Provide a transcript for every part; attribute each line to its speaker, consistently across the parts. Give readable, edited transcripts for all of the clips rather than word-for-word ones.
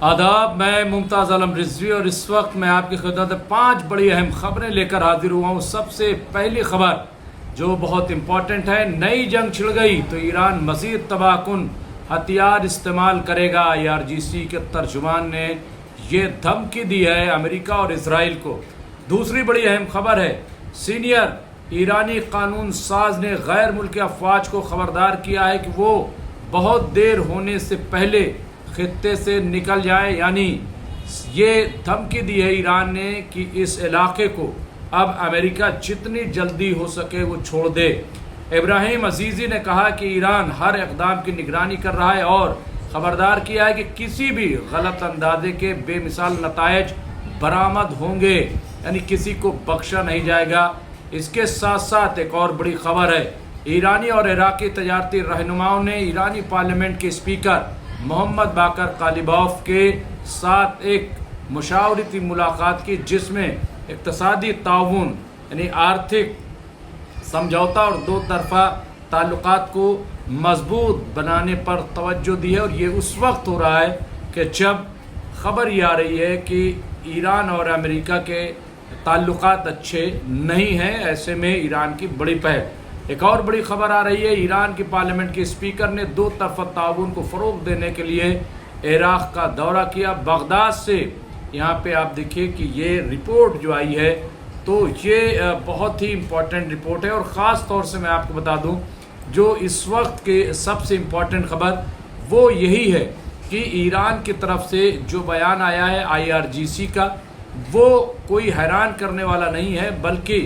Speaker 1: आदाब, मैं मुमताज़ आलम रिजवी और इस वक्त मैं आपकी खिदमत में 5 बड़ी अहम खबरें लेकर हाजिर हुआ हूँ। सबसे पहली खबर जो बहुत इम्पॉर्टेंट है, नई जंग छिड़ गई तो ईरान मज़ीद तबाहकुन हथियार इस्तेमाल करेगा। IRGC के तर्जुमान ने ये धमकी दी है अमेरिका और इसराइल को। दूसरी बड़ी अहम खबर है, सीनियर ईरानी कानून साज ने गैर मुल्की अफवाज को खबरदार किया है कि वो बहुत देर होने से पहले खित्ते से निकल जाए। यानी ये धमकी दी है ईरान ने कि इस इलाके को अब अमेरिका जितनी जल्दी हो सके वो छोड़ दे। इब्राहिम अजीज़ी ने कहा कि ईरान हर इक़दाम की निगरानी कर रहा है और ख़बरदार किया है कि किसी भी गलत अंदाजे के बेमिसाल नतायज बरामद होंगे, यानी किसी को बख्शा नहीं जाएगा। इसके साथ साथ एक और बड़ी खबर है, ईरानी और इराकी तजारती रहनुमाओं ने ईरानी पार्लियामेंट के स्पीकर मोहम्मद बाकर कालिबाफ के साथ एक मुशावरती मुलाकात की, जिसमें इक़्तिसादी ताउन यानी आर्थिक समझौता और दो तरफ़ा ताल्लुकात को मजबूत बनाने पर तवज्जो दी है। और ये उस वक्त हो रहा है कि जब खबर ये आ रही है कि ईरान और अमेरिका के ताल्लुकात अच्छे नहीं हैं। ऐसे में ईरान की बड़ी पहल। एक और बड़ी खबर आ रही है, ईरान की पार्लियामेंट के स्पीकर ने दो तरफ़ा ताउन को फ़रोग़ देने के लिए इराक़ का दौरा किया। बगदाद से यहाँ पे आप देखिए कि ये रिपोर्ट जो आई है तो ये बहुत ही इम्पोर्टेंट रिपोर्ट है। और ख़ास तौर से मैं आपको बता दूँ, जो इस वक्त के सबसे इम्पोर्टेंट खबर वो यही है कि ईरान की तरफ से जो बयान आया है IRGC का, वो कोई हैरान करने वाला नहीं है, बल्कि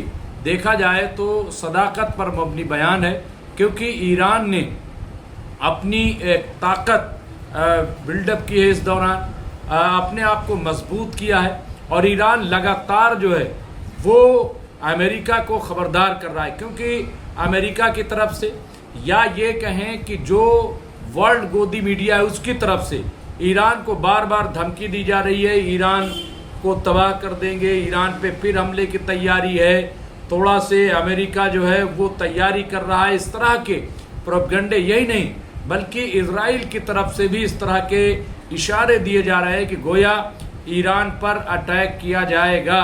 Speaker 1: देखा जाए तो सदाकत पर मबनी बयान है। क्योंकि ईरान ने अपनी एक ताकत बिल्डअप की है इस दौरान, अपने आप को मजबूत किया है और ईरान लगातार जो है वो अमेरिका को ख़बरदार कर रहा है। क्योंकि अमेरिका की तरफ से या ये कहें कि जो वर्ल्ड गोदी मीडिया है उसकी तरफ से ईरान को बार बार धमकी दी जा रही है, ईरान को तबाह कर देंगे, ईरान पे फिर हमले की तैयारी है, थोड़ा से अमेरिका जो है वो तैयारी कर रहा है। इस तरह के प्रोपगंडे यही नहीं बल्कि इजराइल की तरफ से भी इस तरह के इशारे दिए जा रहे हैं कि गोया ईरान पर अटैक किया जाएगा।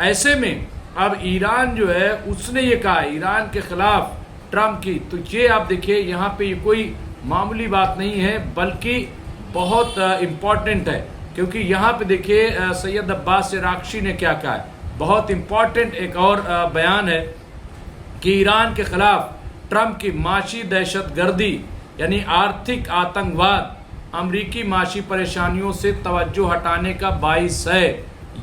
Speaker 1: ऐसे में अब ईरान जो है उसने ये कहा ईरान के खिलाफ ट्रंप की, तो ये आप देखिए यहाँ पे ये कोई मामूली बात नहीं है बल्कि बहुत इम्पॉर्टेंट है। क्योंकि यहाँ पे देखिए सैयद अब्बास अराग़ची ने क्या कहा है, बहुत इम्पॉर्टेंट एक और बयान है कि ईरान के खिलाफ ट्रंप की माशी दहशतगर्दी यानी आर्थिक आतंकवाद अमरीकी माशी परेशानियों से तवज्जो हटाने का बाइस है।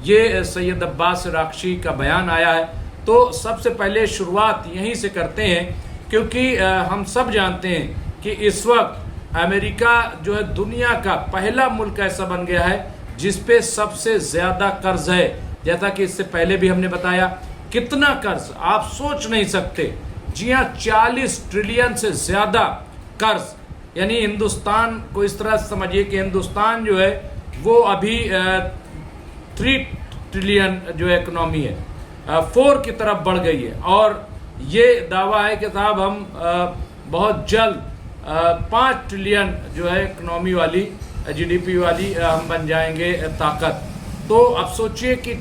Speaker 1: ये सैयद अब्बास अराग़ची का बयान आया है। तो सबसे पहले शुरुआत यहीं से करते हैं, क्योंकि हम सब जानते हैं कि इस वक्त अमेरिका जो है दुनिया का पहला मुल्क ऐसा बन गया है जिस पे सबसे ज़्यादा कर्ज है। जैसा कि इससे पहले भी हमने बताया, कितना कर्ज आप सोच नहीं सकते। जी हाँ, 40 ट्रिलियन से ज़्यादा कर्ज, यानी हिंदुस्तान को इस तरह समझिए कि हिंदुस्तान जो है वो अभी 3 ट्रिलियन जो है इकनॉमी है, 4 की तरफ बढ़ गई है। और ये दावा है कि साहब हम बहुत जल्द 5 ट्रिलियन जो है इकनॉमी वाली GDP वाली हम बन जाएंगे ताकत। तो अब सोचिए कि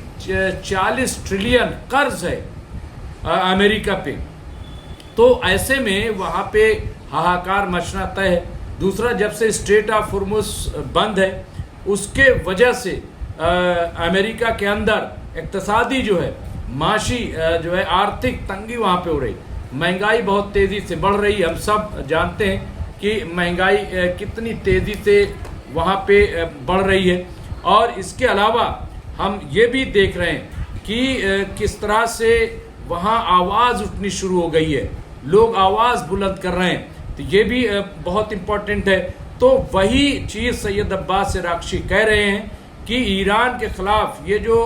Speaker 1: 40 ट्रिलियन कर्ज है अमेरिका पे, तो ऐसे में वहाँ पे हाहाकार मचना तय है। दूसरा, जब से स्ट्रेट ऑफ हॉर्मुज़ बंद है उसके वजह से अमेरिका के अंदर इक़्तिसादी जो है माशी जो है आर्थिक तंगी वहाँ पे हो रही, महंगाई बहुत तेज़ी से बढ़ रही है। हम सब जानते हैं कि महंगाई कितनी तेज़ी से वहाँ पे बढ़ रही है। और इसके अलावा हम ये भी देख रहे हैं कि किस तरह से वहाँ आवाज़ उठनी शुरू हो गई है, लोग आवाज़ बुलंद कर रहे हैं। तो ये भी बहुत इम्पोर्टेंट है। तो वही चीज़ सैयद अब्बास अराग़ची कह रहे हैं कि ईरान के ख़िलाफ़ ये जो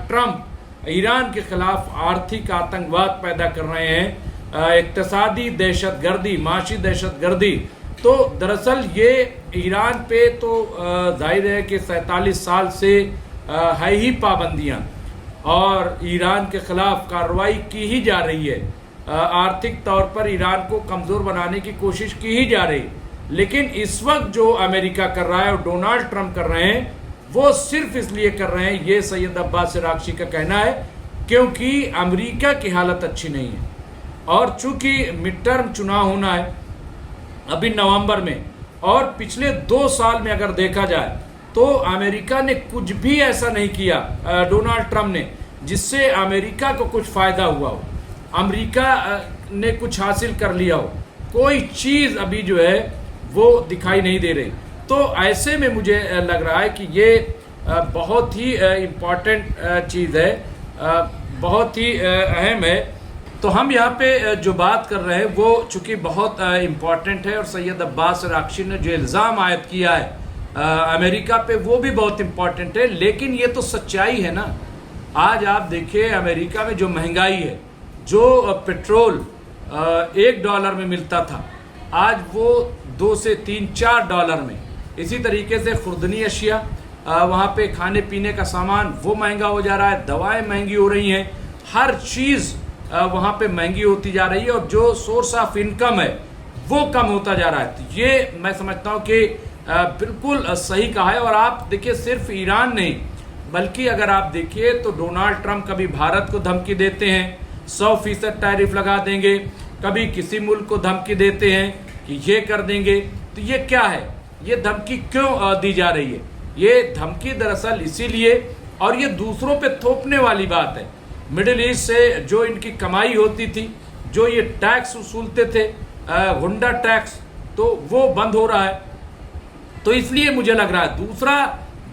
Speaker 1: ट्रंप ईरान के ख़िलाफ़ आर्थिक आतंकवाद पैदा कर रहे हैं, इक़्तिसादी दहशतगर्दी, माशी दहशतगर्दी, तो दरअसल ये ईरान पे तो जाहिर है कि 47 साल से है ही पाबंदियाँ और ईरान के ख़िलाफ़ कार्रवाई की ही जा रही है। आर्थिक तौर पर ईरान को कमज़ोर बनाने की कोशिश की ही जा रही है। लेकिन इस वक्त जो अमेरिका कर रहा है और डोनाल्ड ट्रंप कर रहे हैं वो सिर्फ इसलिए कर रहे हैं, ये सैयद अब्बास इराक़ची का कहना है, क्योंकि अमेरिका की हालत अच्छी नहीं है। और चूंकि मिड टर्म चुनाव होना है अभी नवंबर में, और पिछले 2 साल में अगर देखा जाए तो अमेरिका ने कुछ भी ऐसा नहीं किया, डोनाल्ड ट्रंप ने, जिससे अमेरिका को कुछ फायदा हुआ हो, अमेरिका ने कुछ हासिल कर लिया हो। कोई चीज अभी जो है वो दिखाई नहीं दे रही। तो ऐसे में मुझे लग रहा है कि ये बहुत ही इम्पोर्टेंट चीज है, बहुत ही अहम है। तो हम यहाँ पे जो बात कर रहे हैं वो चूंकि बहुत इम्पोर्टेंट है, और सैयद अब्बास इराक़ची ने जो इल्ज़ाम आयद किया है अमेरिका पे, वो भी बहुत इम्पोर्टेंट है। लेकिन ये तो सच्चाई है ना। आज आप देखिए अमेरिका में जो महंगाई है, जो पेट्रोल $1 में मिलता था, आज वो 2 से 3-4 डॉलर में। इसी तरीके से खुर्दनी अशिया, वहाँ पे खाने पीने का सामान वो महंगा हो जा रहा है, दवाएं महंगी हो रही हैं, हर चीज़ वहाँ पे महंगी होती जा रही है, और जो सोर्स ऑफ इनकम है वो कम होता जा रहा है। तो ये मैं समझता हूँ कि बिल्कुल सही कहा है। और आप देखिए सिर्फ ईरान नहीं, बल्कि अगर आप देखिए तो डोनाल्ड ट्रंप कभी भारत को धमकी देते हैं 100% टैरिफ लगा देंगे, कभी किसी मुल्क को धमकी देते हैं कि ये कर देंगे। तो ये क्या है, ये धमकी क्यों दी जा रही है? ये धमकी दरअसल इसीलिए, और ये दूसरों पे थोपने वाली बात है। मिडिल ईस्ट से जो इनकी कमाई होती थी, जो ये टैक्स वसूलते थे, गुंडा टैक्स, तो वो बंद हो रहा है। तो इसलिए मुझे लग रहा है दूसरा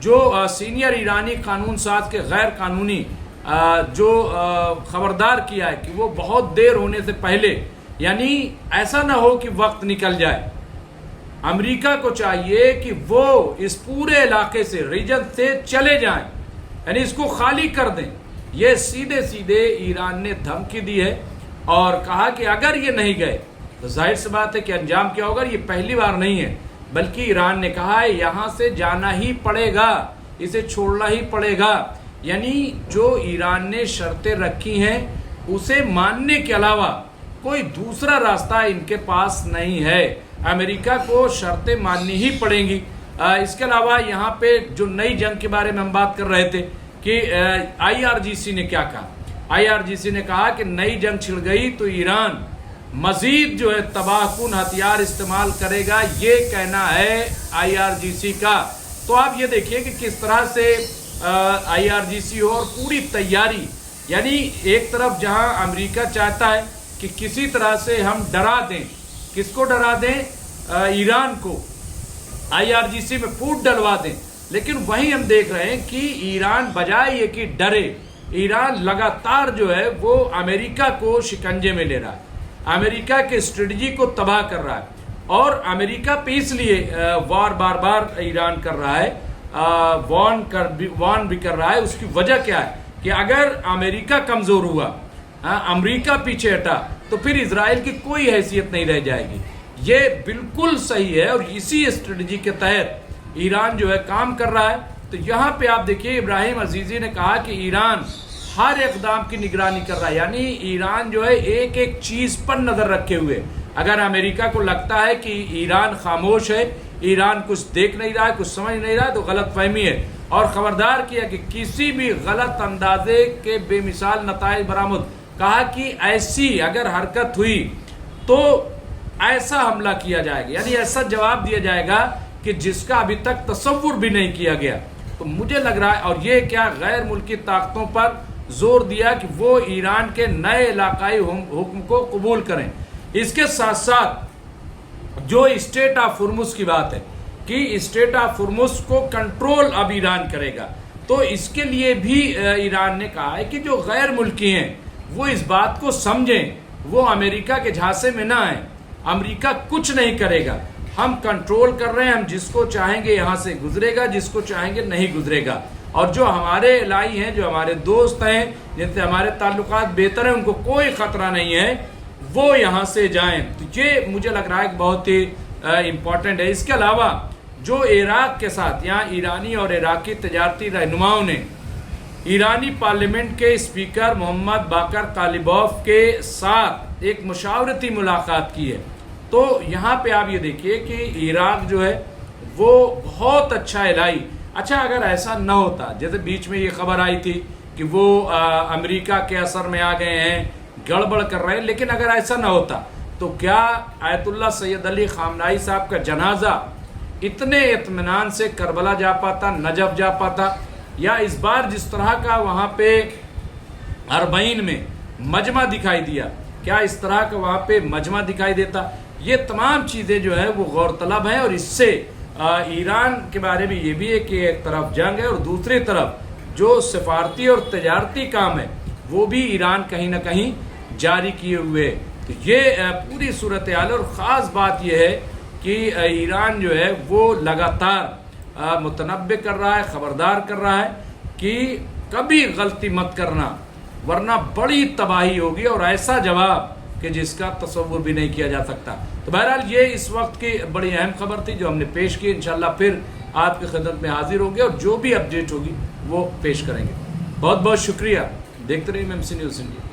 Speaker 1: जो सीनियर ईरानी कानून साज के गैर कानूनी जो खबरदार किया है कि वो बहुत देर होने से पहले, यानी ऐसा ना हो कि वक्त निकल जाए, अमेरिका को चाहिए कि वो इस पूरे इलाके से, रीजन से चले जाएं, यानी इसको खाली कर दें। ये सीधे सीधे ईरान ने धमकी दी है और कहा कि अगर ये नहीं गए तो जाहिर सी बात है कि अंजाम क्या होगा। ये पहली बार नहीं है, बल्कि ईरान ने कहा है यहां से जाना ही पड़ेगा, इसे छोड़ना ही पड़ेगा। यानी जो ईरान ने शर्तें रखी हैं उसे मानने के अलावा कोई दूसरा रास्ता इनके पास नहीं है। अमेरिका को शर्तें माननी ही पड़ेंगी। इसके अलावा यहाँ पे जो नई जंग के बारे में हम बात कर रहे थे कि IRGC ने क्या कहा। IRGC ने कहा कि नई जंग छिड़ गई तो ईरान मजीद जो है तबाहकुन हथियार इस्तेमाल करेगा, ये कहना है IRGC का। तो आप ये देखिए कि किस तरह से IRGC हो और पूरी तैयारी, यानी एक तरफ जहां अमेरिका चाहता है कि किसी तरह से हम डरा दें, किसको डरा दें? ईरान को, IRGC में फूट डलवा दें, लेकिन वहीं हम देख रहे हैं कि ईरान बजाय ये कि डरे, ईरान लगातार जो है वो अमेरिका को शिकंजे में ले रहा है, अमेरिका के स्ट्रेटजी को तबाह कर रहा है। और अमेरिका पे इसलिए वार बार बार ईरान कर रहा है, वार्न भी कर रहा है। उसकी वजह क्या है कि अगर अमेरिका कमजोर हुआ, अमेरिका पीछे हटा, तो फिर इजराइल की कोई हैसियत नहीं रह जाएगी। ये बिल्कुल सही है और इसी स्ट्रेटजी के तहत ईरान जो है काम कर रहा है। तो यहाँ पे आप देखिए इब्राहिम अजीजी ने कहा कि ईरान हर इकदाम की निगरानी कर रहा है, यानी ईरान जो है एक एक चीज पर नजर रखे हुए। अगर अमेरिका को लगता है कि ईरान खामोश है, ईरान कुछ देख नहीं रहा है, कुछ समझ नहीं रहा है, तो गलत फहमी है। और खबरदार किया कि किसी भी गलत अंदाजे के बेमिसाल नताइज बरामद, कहा कि ऐसी अगर हरकत हुई तो ऐसा हमला किया जाएगा, यानी ऐसा जवाब दिया जाएगा कि जिसका अभी तक तसव्वुर भी नहीं किया गया। तो मुझे लग रहा है, और ये क्या गैर मुल्की ताकतों पर जोर दिया कि वो ईरान के नए इलाकाई हुक्म को कबूल करें। इसके साथ साथ जो स्टेट ऑफ हुर्मुज की बात है कि स्टेट ऑफ हुर्मुज को कंट्रोल अब ईरान करेगा, तो इसके लिए भी ईरान ने कहा है कि जो गैर मुल्की हैं वो इस बात को समझें, वो अमेरिका के झांसे में ना आए। अमेरिका कुछ नहीं करेगा, हम कंट्रोल कर रहे हैं, हम जिसको चाहेंगे यहां से गुजरेगा, जिसको चाहेंगे नहीं गुजरेगा। और जो हमारे इलाई हैं, जो हमारे दोस्त हैं, जिनसे हमारे ताल्लुकात बेहतर हैं, उनको कोई खतरा नहीं है, वो यहाँ से जाएं। तो ये मुझे लग रहा है बहुत ही इम्पोर्टेंट है। इसके अलावा जो इराक के साथ, यहाँ ईरानी और इराकी तजारती रहनुमाओं ने ईरानी पार्लियामेंट के स्पीकर मोहम्मद बाकर कालिबॉफ के साथ एक मुशावरती मुलाकात की है। तो यहाँ पे आप ये देखिए कि इराक जो है वो बहुत अच्छा इलाई, अच्छा, अगर ऐसा न होता, जैसे बीच में ये खबर आई थी कि वो अमेरिका के असर में आ गए हैं, गड़बड़ कर रहे हैं, लेकिन अगर ऐसा न होता तो क्या आयतुल्लाह सैयद अली खामनाई साहब का जनाजा इतने इत्मीनान से करबला जा पाता, नजफ जा पाता, या इस बार जिस तरह का वहाँ पे अरबईन में मजमा दिखाई दिया, क्या इस तरह का वहाँ पे मजमा दिखाई देता? ये तमाम चीज़ें जो है वो गौरतलब हैं, और इससे ईरान के बारे में ये भी है कि एक तरफ जंग है और दूसरी तरफ जो सफारती और तजारती काम है वो भी ईरान कहीं ना कहीं जारी किए हुए। तो ये पूरी सूरत हाल, और ख़ास बात यह है कि ईरान जो है वो लगातार मुतनब्बे कर रहा है, ख़बरदार कर रहा है कि कभी गलती मत करना, वरना बड़ी तबाही होगी, और ऐसा जवाब कि जिसका तसव्वुर भी नहीं किया जा सकता। तो बहरहाल ये इस वक्त की बड़ी अहम खबर थी जो हमने पेश की। इंशाल्लाह फिर आपकी खिदमत में हाजिर होंगे और जो भी अपडेट होगी वो पेश करेंगे। बहुत बहुत शुक्रिया। देखते रहिए MMC न्यूज़ इंडिया।